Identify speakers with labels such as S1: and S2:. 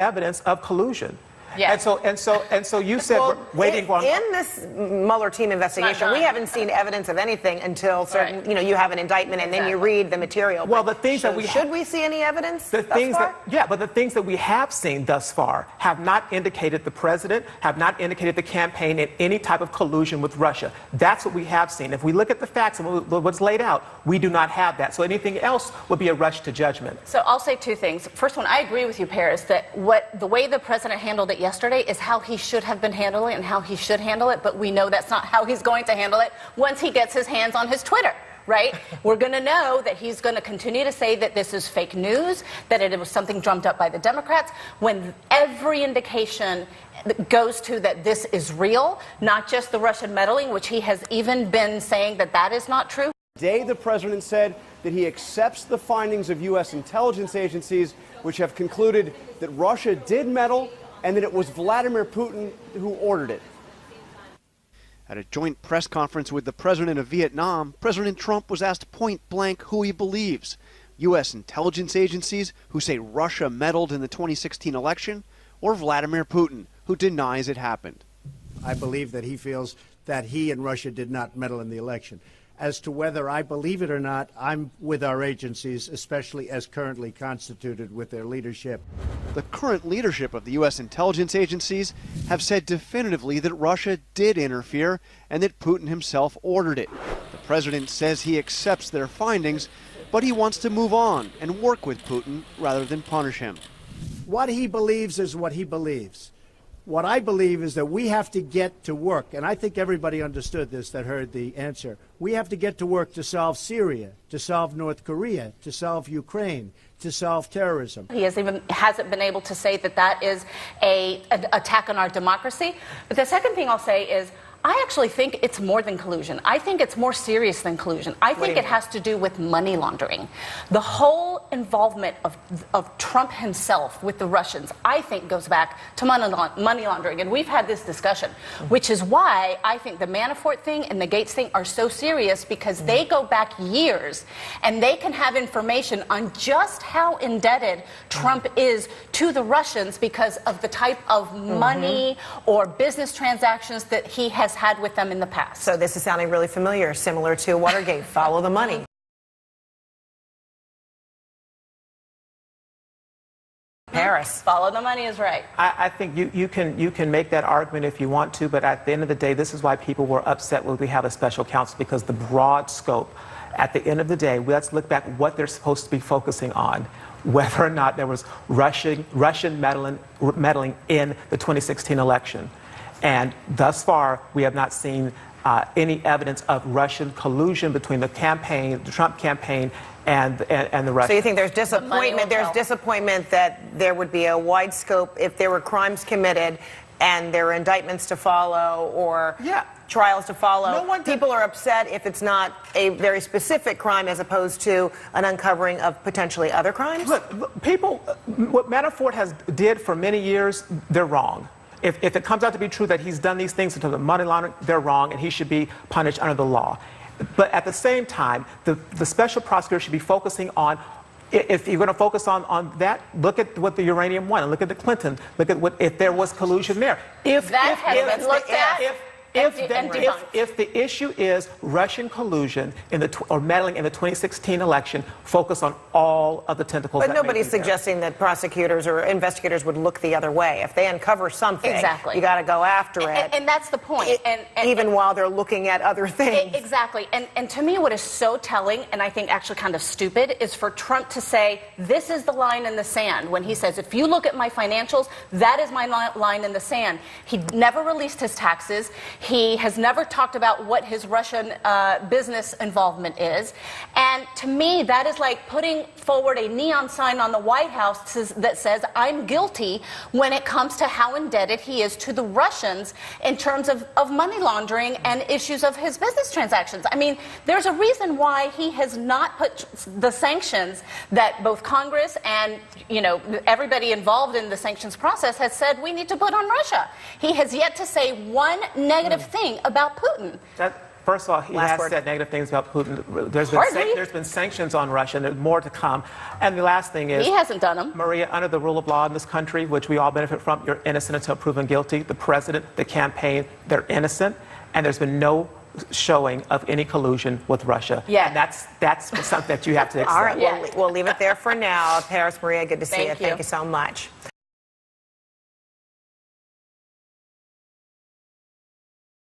S1: evidence of collusion.
S2: Yes.
S1: And so you said waiting on.
S3: In this Mueller team investigation, we haven't seen evidence of anything until certain,
S2: Right.
S3: You have an indictment and then you read the material.
S1: Well, the things that we
S3: should we see any evidence?
S1: The things that, yeah, but the things that we have seen thus far have not indicated the president, have not indicated the campaign in any type of collusion with Russia. That's what we have seen. If we look at the facts and what's laid out, we do not have that. So anything else would be a rush to judgment.
S2: So I'll say two things. First one, I agree with you, Paris, that the way the president handled it yesterday is how he should have been handling it and how he should handle it, but we know that's not how he's going to handle it once he gets his hands on his Twitter. Right? We're going to know that he's going to continue to say that this is fake news, that it was something drummed up by the Democrats, when every indication goes to that this is real, not just the Russian meddling, which he has even been saying that that is not true.
S4: Today, the president said that he accepts the findings of U.S. intelligence agencies, which have concluded that Russia did meddle and that it was Vladimir Putin who ordered it. At a joint press conference with the president of Vietnam, President Trump was asked point blank who he believes: U.S. intelligence agencies who say Russia meddled in the 2016 election, or Vladimir Putin, who denies it happened.
S5: I believe that he feels that he and Russia did not meddle in the election. As to whether I believe it or not, I'm with our agencies, especially as currently constituted with their leadership.
S4: The current leadership of the U.S. intelligence agencies have said definitively that Russia did interfere and that Putin himself ordered it. The president says he accepts their findings, but he wants to move on and work with Putin rather than punish him.
S5: What he believes is what he believes. What I believe is that we have to get to work, and I think everybody understood this that heard the answer. We have to get to work to solve Syria, to solve North Korea, to solve Ukraine, to solve terrorism.
S2: He hasn't been able to say that that is an attack on our democracy. But the second thing I'll say is, I actually think it's more than collusion. I think it's more serious than collusion. I think it has to do with money laundering. The whole involvement of Trump himself with the Russians, I think, goes back to money laundering. And we've had this discussion, which is why I think the Manafort thing and the Gates thing are so serious, because they go back years and they can have information on just how indebted Trump is to the Russians because of the type of money or business transactions that he has had with them in the past.
S3: So this is sounding really familiar, similar to Watergate. Follow the money. Paris.
S2: Follow the money is right.
S1: I think you can make that argument if you want to, but at the end of the day, this is why people were upset when we have a special counsel, because the broad scope. At the end of the day, let's look back what they're supposed to be focusing on, whether or not there was Russian meddling in the 2016 election. And thus far, we have not seen any evidence of Russian collusion between the Trump campaign, and the Russians.
S3: So you think there's disappointment? There's disappointment that there would be a wide scope if there were crimes committed and there were indictments to follow or trials to follow. People are upset if it's not a very specific crime as opposed to an uncovering of potentially other crimes.
S1: Look, what Manafort did for many years, they're wrong. If it comes out to be true that he's done these things in terms of money laundering, they're wrong, and he should be punished under the law. But at the same time, the special prosecutor should be focusing on, if you're going to focus on that, look at what the uranium won, and look at the Clinton, look at if there was collusion there. If the issue is Russian collusion or meddling in the 2016 election, focus on all of the tentacles.
S3: But nobody's suggesting that prosecutors or investigators would look the other way. If they uncover something, you got to go after it.
S2: And that's the point.
S3: Even while they're looking at other things.
S2: Exactly. And to me, what is so telling, and I think actually kind of stupid, is for Trump to say, this is the line in the sand. When he says, if you look at my financials, that is my line in the sand. He never released his taxes. He has never talked about what his Russian business involvement is. And to me, that is like putting forward a neon sign on the White House that says, I'm guilty, when it comes to how indebted he is to the Russians in terms of money laundering and issues of his business transactions. I mean, there's a reason why he has not put the sanctions that both Congress and, everybody involved in the sanctions process has said we need to put on Russia. He has yet to say one negative thing about Putin.
S1: First of all, he has said negative things about Putin. There's been sanctions on Russia, and there's more to come. And the last thing is...
S2: He hasn't done them.
S1: Maria, under the rule of law in this country, which we all benefit from, you're innocent until proven guilty. The president, the campaign, they're innocent, and there's been no showing of any collusion with Russia.
S2: Yeah.
S1: And that's something that you have to accept.
S3: All right, we'll leave it there for now. Paris, Maria, good to see you. Thank you so much.